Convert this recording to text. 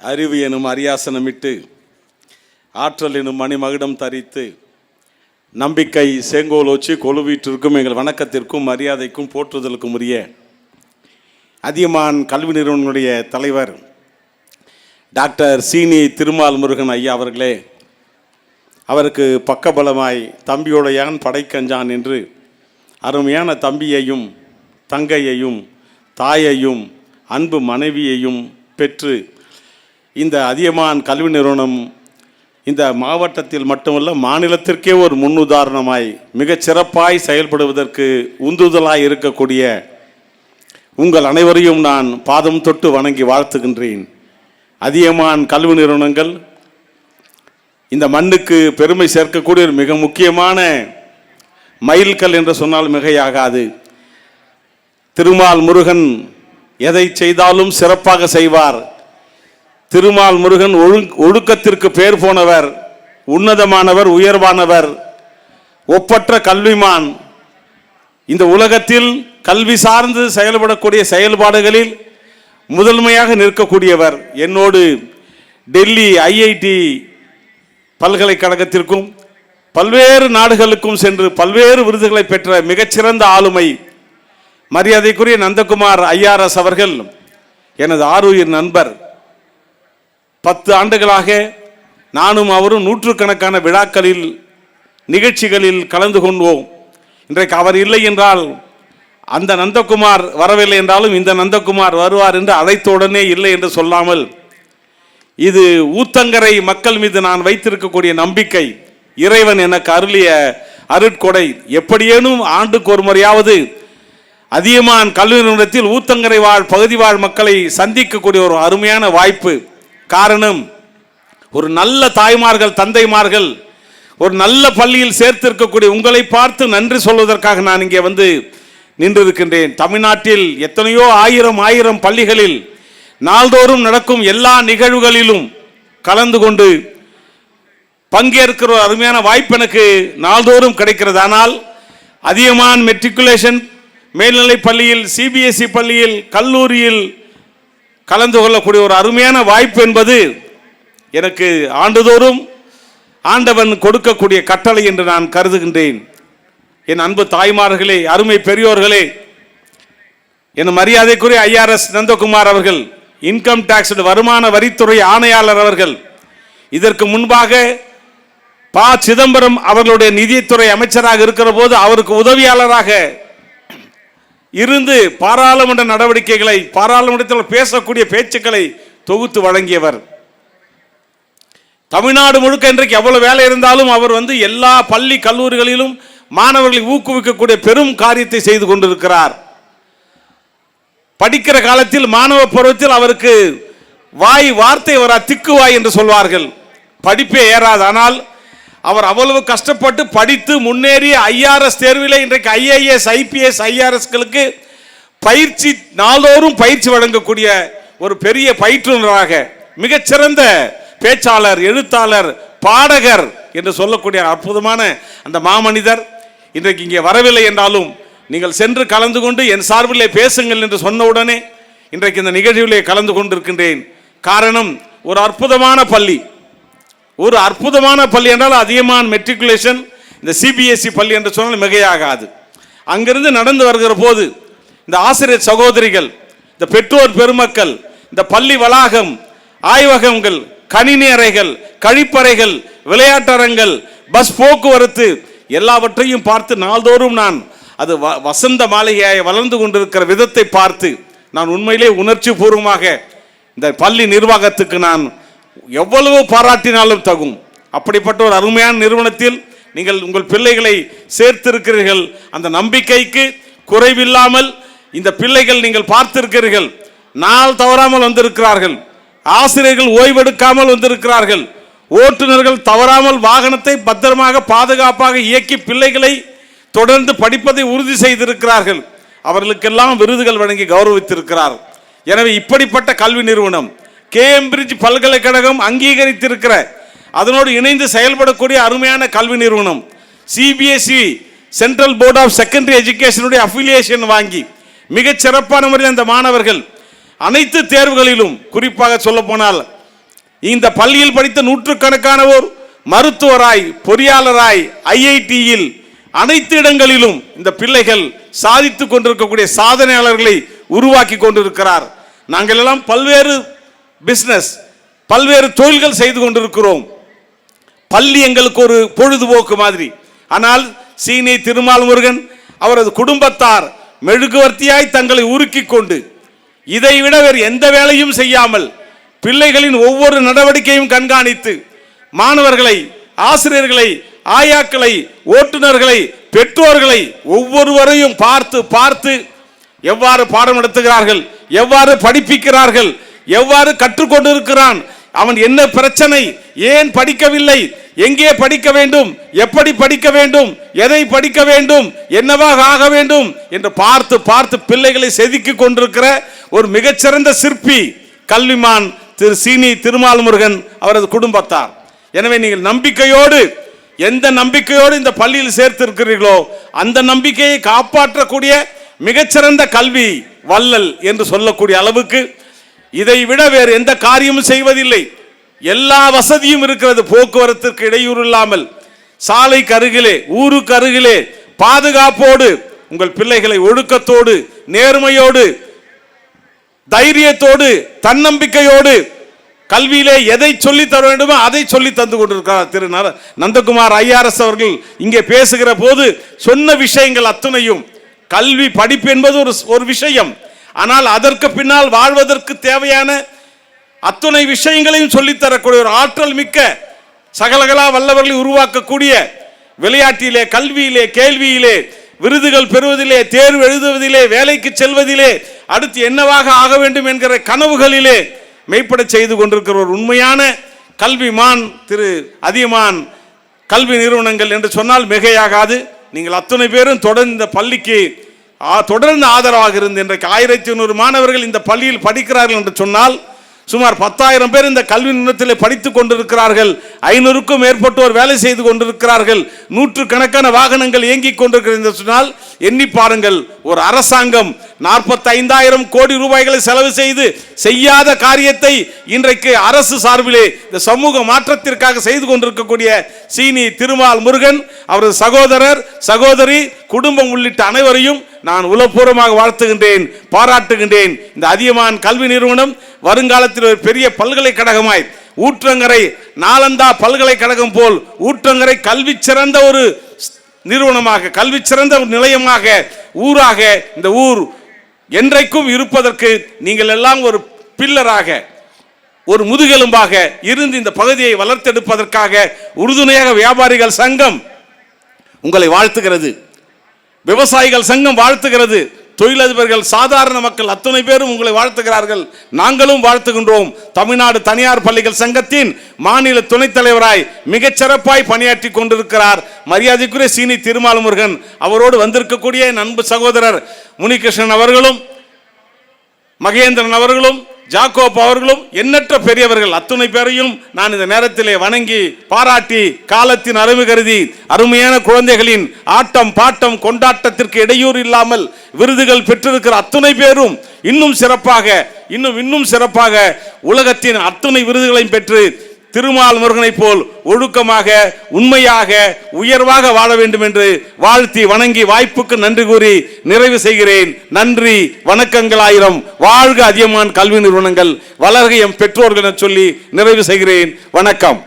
அறிவு எனும் அரியாசனமிட்டு ஆற்றல் எனும் மணிமகுடம் தரித்து நம்பிக்கை செங்கோல் வச்சு கொலுவீட்டிற்கும் எங்கள் வணக்கத்திற்கும் மரியாதைக்கும் போற்றுதலுக்கும் உரிய அதியமான் கல்வி நிறுவனங்களுடைய தலைவர் டாக்டர் சீனி திருமால் முருகன் ஐயா அவர்களே, அவருக்கு பக்கபலமாய் தம்பியோடையான் படைக்கஞ்சான் என்று அருமையான தம்பியையும் தங்கையையும் தாயையும் அன்பு மனைவியையும் பெற்று இந்த அதியமான் கல்வி நிறுவனம் இந்த மாவட்டத்தில் மட்டுமல்ல மாநிலத்திற்கே ஒரு முன்னுதாரணமாய் மிகச் சிறப்பாய் செயல்படுவதற்கு உந்துதலாய் இருக்கக்கூடிய உங்கள் அனைவரையும் நான் பாதம் தொட்டு வணங்கி வாழ்த்துகின்றேன். அதியமான் கல்வி நிறுவனங்கள் இந்த மண்ணுக்கு பெருமை சேர்க்கக்கூடிய ஒரு மிக முக்கியமான மைல்கல் என்று சொன்னால் மிகையாகாது. திருமால் முருகன் எதை செய்தாலும் சிறப்பாக செய்வார். திருமால் முருகன் ஒழுக்கத்திற்கு பேர் போனவர், உன்னதமானவர், உயர்வானவர், ஒப்பற்ற கல்விமான். இந்த உலகத்தில் கல்வி சார்ந்து செயல்படக்கூடிய செயல்பாடுகளில் முதன்மையாக நிற்கக்கூடியவர். என்னோடு டெல்லி ஐஐடி பல்கலைக்கழகத்திற்கும் பல்வேறு நாடுகளுக்கும் சென்று பல்வேறு விருதுகளை பெற்ற மிகச்சிறந்த ஆளுமை மரியாதைக்குரிய நந்தகுமார் ஐஆர்எஸ் அவர்கள் எனது ஆருயிர் நண்பர். 10 ஆண்டுகளாக நானும் அவரும் நூற்றுக்கணக்கான விழாக்களில் நிகழ்ச்சிகளில் கலந்து கொண்டோம். இன்றைக்கு அவர் இல்லை என்றால், அந்த நந்தகுமார் வரவில்லை என்றாலும் இந்த நந்தகுமார் வருவார் என்று அழைத்த உடனே இல்லை என்று சொல்லாமல், இது ஊத்தங்கரை மக்கள் மீது நான் வைத்திருக்கக்கூடிய நம்பிக்கை, இறைவன் எனக்கு அருளிய அருட்கொடை. எப்படியேனும் ஆண்டுக்கு ஒரு முறையாவது அதியமான் கல்வி நிறுவனத்தில் ஊத்தங்கரை வாழ் பகுதி வாழ் மக்களை சந்திக்கக்கூடிய ஒரு அருமையான வாய்ப்பு. காரணம், ஒரு நல்ல தாய்மார்கள் தந்தைமார்கள் ஒரு நல்ல பள்ளியில் சேர்த்திருக்கக்கூடிய உங்களை பார்த்து நன்றி சொல்வதற்காக நான் இங்கே வந்து நின்றிருக்கின்றேன். தமிழ்நாட்டில் எத்தனையோ ஆயிரம் பள்ளிகளில் நாள்தோறும் நடக்கும் எல்லா நிகழ்வுகளிலும் கலந்து கொண்டு பங்கேற்கிற அருமையான வாய்ப்பு எனக்கு நாள்தோறும் கிடைக்கிறது. ஆனால் அதியமான் மெட்ரிகுலேஷன் மேல்நிலை பள்ளியில், சிபிஎஸ்இ பள்ளியில், கல்லூரியில் கலந்து கொள்ளக்கூடிய ஒரு அருமையான வாய்ப்பு என்பது எனக்கு ஆண்டுதோறும் ஆண்டவன் கொடுக்கக்கூடிய கட்டளை என்று நான் கருதுகின்றேன். என் அன்பு தாய்மார்களே, அருமை பெரியோர்களே, என் மரியாதைக்குரிய ஐஆர்எஸ் நந்தகுமார் அவர்கள், இன்கம் டாக்ஸ் வருமான வரித்துறை ஆணையாளர் அவர்கள், இதற்கு முன்பாக ப. சிதம்பரம் அவர்களுடைய நிதித்துறை அமைச்சராக இருக்கிற போது அவருக்கு உதவியாளராக இருந்து பாராளுமன்ற நடவடிக்கைகளை, பாராளுமன்றத்தில் பேசக்கூடிய பேச்சுக்களை தொகுத்து வழங்கியவர். தமிழ்நாடு முழுக்க இன்றைக்கு எவ்வளவு வேலை இருந்தாலும் அவர் எல்லா பள்ளி கல்லூரிகளிலும் மாணவர்களை ஊக்குவிக்கக்கூடிய பெரும் காரியத்தை செய்து கொண்டிருக்கிறார். படிக்கிற காலத்தில் மாணவ பருவத்தில் அவருக்கு வார்த்தை வர திக்குவாய் என்று சொல்வார்கள், படிப்பே ஏறாது. ஆனால் அவர் அவ்வளவு கஷ்டப்பட்டு படித்து முன்னேறிய ஐஆர்எஸ் தேர்வில் இன்றைக்கு ஐஏஎஸ் ஐபிஎஸ் ஐஆர்எஸ்களுக்கு பயிற்சி நாள்தோறும் பயிற்சி வழங்கக்கூடிய ஒரு பெரிய பயிற்றுனராக, மிகச்சிறந்த பேச்சாளர், எழுத்தாளர், பாடகர் என்று சொல்லக்கூடிய அற்புதமான அந்த மாமனிதர் இன்றைக்கு இங்கே வரவில்லை என்றாலும் நீங்கள் சென்று கலந்து கொண்டு என் சார்பிலே பேசுங்கள் என்று சொன்னவுடனே இன்றைக்கு இந்த நிகழ்ச்சியிலே கலந்து கொண்டிருக்கின்றேன். காரணம், ஒரு அற்புதமான பள்ளி, ஒரு அற்புதமான பள்ளி என்றால் அதியமான் மெட்ரிகுலேஷன், இந்த சிபிஎஸ்இ பள்ளி என்று சொன்னால் மிகையாகாது. அங்கிருந்து நடந்து வருகிற போது இந்த ஆசிரியர் சகோதரிகள், இந்த பெற்றோர் பெருமக்கள், இந்த பள்ளி வளாகம், ஆய்வகங்கள், கணினி அறைகள், கழிப்பறைகள், விளையாட்டரங்கள், பஸ் போக்குவரத்து எல்லாவற்றையும் பார்த்து நாள்தோறும் நான் அது வசந்த மாளிகையாய் வளர்ந்து கொண்டிருக்கிற விதத்தை பார்த்து நான் உண்மையிலே உணர்ச்சி பூர்வமாக இந்த பள்ளி நிர்வாகத்துக்கு நான் எவ்வளவு பாராட்டினாலும் தகும். அப்படிப்பட்ட ஒரு அருமையான நிறுவனத்தில் நீங்கள் உங்கள் பிள்ளைகளை சேர்த்திருக்கிறீர்கள். அந்த நம்பிக்கைக்கு குறைவில்லாமல் இந்த பிள்ளைகள் நீங்கள் பார்த்திருக்கிறீர்கள். நாள் தவறாமல் வந்திருக்கிறார்கள். ஆசிரியர்கள் ஓய்வெடுக்காமல் வந்திருக்கிறார்கள். ஓட்டுநர்கள் தவறாமல் வாகனத்தை பத்திரமாக பாதுகாப்பாக இயக்கி பிள்ளைகளை தொடர்ந்து படிப்பதை உறுதி செய்திருக்கிறார்கள். அவர்களுக்கெல்லாம் விருதுகள் வழங்கி கௌரவித்திருக்கிறார். எனவே இப்படிப்பட்ட கல்வி நிறுவனம் கேம்பிரிட்ஜ் பல்கலைக்கழகம் அங்கீகரித்திருக்கிற, அதனோடு இணைந்து செயல்படக்கூடிய அருமையான கல்வி நிறுவனம், CBSE central board of secondary எஜுகேஷனுடைய அஃபிலியேஷன் வாங்கி மிகச் சிறப்பான முறையில் அந்த மாணவர்கள் அனைத்து தேர்வுகளிலும், குறிப்பாக சொல்ல போனால் இந்த பள்ளியில் படித்த நூற்றுக்கணக்கானவோர் மருத்துவராய், பொறியாளராய், IITயில் அனைத்து இடங்களிலும் இந்த பிள்ளைகள் சாதித்துக் கொண்டிருக்கக்கூடிய சாதனையாளர்களை உருவாக்கி கொண்டிருக்கிறார். நாங்கள் எல்லாம் பல்வேறு பிசினஸ், பல்வேறு தொழில்கள் செய்து கொண்டிருக்கிறோம். பள்ளி எங்களுக்கு ஒரு பொழுதுபோக்கு மாதிரி. ஆனால் சீனி திருமால் முருகன் அவரது குடும்பத்தார் மெழுகுவர்த்தியாய் தங்களை உருக்கி கொண்டு இதைவிட வேறு எந்த வேலையும் செய்யாமல் பிள்ளைகளின் ஒவ்வொரு நடவடிக்கையும் கண்காணித்து மாணவர்களை, ஆசிரியர்களை, ஆயாக்களை, ஓட்டுநர்களை, பெற்றோர்களை ஒவ்வொருவரையும் பார்த்து பார்த்து எவ்வாறு பாடம் நடத்துகிறார்கள், எவ்வாறு படிப்பிக்கிறார்கள், எவ்வாறு கற்றுக்கொண்டிருக்கிறான், அவன் என்ன பிரச்சனை, ஏன் படிக்கவில்லை, எங்கே படிக்க வேண்டும், எப்படி படிக்க வேண்டும், எதை படிக்க வேண்டும், என்னவாக ஆக வேண்டும் என்று பார்த்து பார்த்து பிள்ளைகளை செதுக்கி கொண்டிருக்கிற ஒரு மிகச்சிறந்த சிற்பி கல்விமான் திரு சீனி திருமால் முருகன் அவரது குடும்பத்தார். எனவே நீங்கள் நம்பிக்கையோடு, எந்த நம்பிக்கையோடு இந்த பள்ளியில் சேர்த்திருக்கிறீர்களோ அந்த நம்பிக்கையை காப்பாற்றக்கூடிய மிகச்சிறந்த கல்வி வள்ளல் என்று சொல்லக்கூடிய அளவுக்கு இதை விட வேறு எந்த காரியமும் செய்வதில்லை. எல்லா வசதியும் இருக்கிறது. போக்குவரத்திற்கு இடையூறு இல்லாமல், சாலைக்கு அருகிலே, ஊருக்கு அருகிலே, பாதுகாப்போடு உங்கள் பிள்ளைகளை ஒழுக்கத்தோடு, நேர்மையோடு, தைரியத்தோடு, தன்னம்பிக்கையோடு கல்வியிலே எதை சொல்லி தர வேண்டுமோ அதை சொல்லி தந்து கொண்டிருக்கிறார் திரு நந்தகுமார் IRS அவர்கள். இங்கே பேசுகிற போது சொன்ன விஷயங்கள் அத்தனையும், கல்வி படிப்பு என்பது ஒரு விஷயம். ஆனால் அதற்கு பின்னால் வாழ்வதற்கு தேவையான அத்துணை விஷயங்களையும் சொல்லித்தரக்கூடிய ஒரு ஆற்றல் மிக்க சகலகலா வல்லவர்களை உருவாக்கக்கூடிய, விளையாட்டிலே, கல்வியிலே, கேள்வியிலே, விருதுகள் பெறுவதிலே, தேர்வு எழுதுவதிலே, வேலைக்கு செல்வதிலே, அடுத்து என்னவாக ஆக வேண்டும் என்கிற கனவுகளிலே மெய்ப்பட செய்து கொண்டிருக்கிற ஒரு உண்மையான கல்விமான் திரு அதியமான் கல்வி நிறுவனங்கள் என்று சொன்னால் மிகையாகாது. நீங்கள் அத்தனை பேரும் தொடர்ந்து இந்த பள்ளிக்கு தொடர்ந்து ஆதரவாக இருந்து இன்றைக்கு 1100 மாணவர்கள் இந்த பள்ளியில் படிக்கிறார்கள் என்று சொன்னால் சுமார் 10,000 பேர் இந்த கல்வி நிறுவனத்தில் படித்துக் கொண்டிருக்கிறார்கள். 500க்கும் மேற்பட்டோர் வேலை செய்து கொண்டிருக்கிறார்கள். 100கணக்கான வாகனங்கள் இயங்கிக் கொண்டிருக்கிறது சொன்னால் எண்ணி பாருங்கள். ஒரு அரசாங்கம் 45,000 கோடி ரூபாய்களை செலவு செய்து செய்யாத காரியத்தை இன்றைக்கு அரசு சார்பிலே இந்த சமூக மாற்றத்திற்காக செய்து கொண்டிருக்கக்கூடிய சீனி திருமால் முருகன், அவரது சகோதரர், சகோதரி, குடும்பம் உள்ளிட்ட அனைவரையும் நான் உளப்பூர்வமாக வாழ்த்துகின்றேன், பாராட்டுகின்றேன். இந்த அதியமான் கல்வி நிறுவனம் வருங்காலத்தில் ஒரு பெரிய பல்கலைக்கழகமாய், ஊற்றங்கரை நாலந்தா பல்கலைக்கழகம் போல் ஊற்றங்கரை கல்வி சிறந்த ஒரு நிறுவனமாக, கல்வி சிறந்த ஒரு நிலையமாக, ஊராக இந்த ஊர் என்றைக்கும் இருப்பதற்கு நீங்கள் எல்லாம் ஒரு பில்லராக, ஒரு முதுகெலும்பாக இருந்து இந்த பகுதியை வளர்த்தெடுப்பதற்காக உறுதுணையாக வியாபாரிகள் சங்கம் உங்களை வாழ்த்துகிறது, விவசாயிகள் சங்கம் வாழ்த்துகிறது, தொழிலதிபர்கள், சாதாரண மக்கள் அத்தனை பேரும் உங்களை வாழ்த்துகிறார்கள். நாங்களும் வாழ்த்துகின்றோம். தமிழ்நாடு தனியார் பள்ளிகள் சங்கத்தின் மாநில துணைத் தலைவராய் மிகச்சிறப்பாய் பணியாற்றி கொண்டிருக்கிறார் மரியாதைக்குரிய சீனி திருமால் முருகன். அவரோடு வந்திருக்கக்கூடிய அன்பு சகோதரர் முனிகிருஷ்ணன் அவர்களும், மகேந்திரன் அவர்களும், ஜாக்கோப் அவர்களும், எண்ணற்ற பெரியவர்கள் அத்துணை பேரையும் நான் இந்த நேரத்திலே வணங்கி பாராட்டி, காலத்தின் அருமை கருதி அருமையான குழந்தைகளின் ஆட்டம் பாட்டம் கொண்டாட்டத்திற்கு இடையூறு இல்லாமல் விருதுகள் பெற்றிருக்கிற அத்துணை பேரும் இன்னும் சிறப்பாக உலகத்தின் அத்துணை விருதுகளையும் பெற்று திருமால் முருகனை போல் ஒழுக்கமாக, உண்மையாக, உயர்வாக வாழ வேண்டும் என்று வாழ்த்தி வணங்கி வாய்ப்புக்கு நன்றி கூறி நிறைவு செய்கிறேன். நன்றி, வணக்கங்கள் ஆயிரம். வாழ்க அதியமான் கல்வி நிறுவனங்கள், வளர்க எம் பெற்றோர்கள் என சொல்லி நிறைவு செய்கிறேன். வணக்கம்.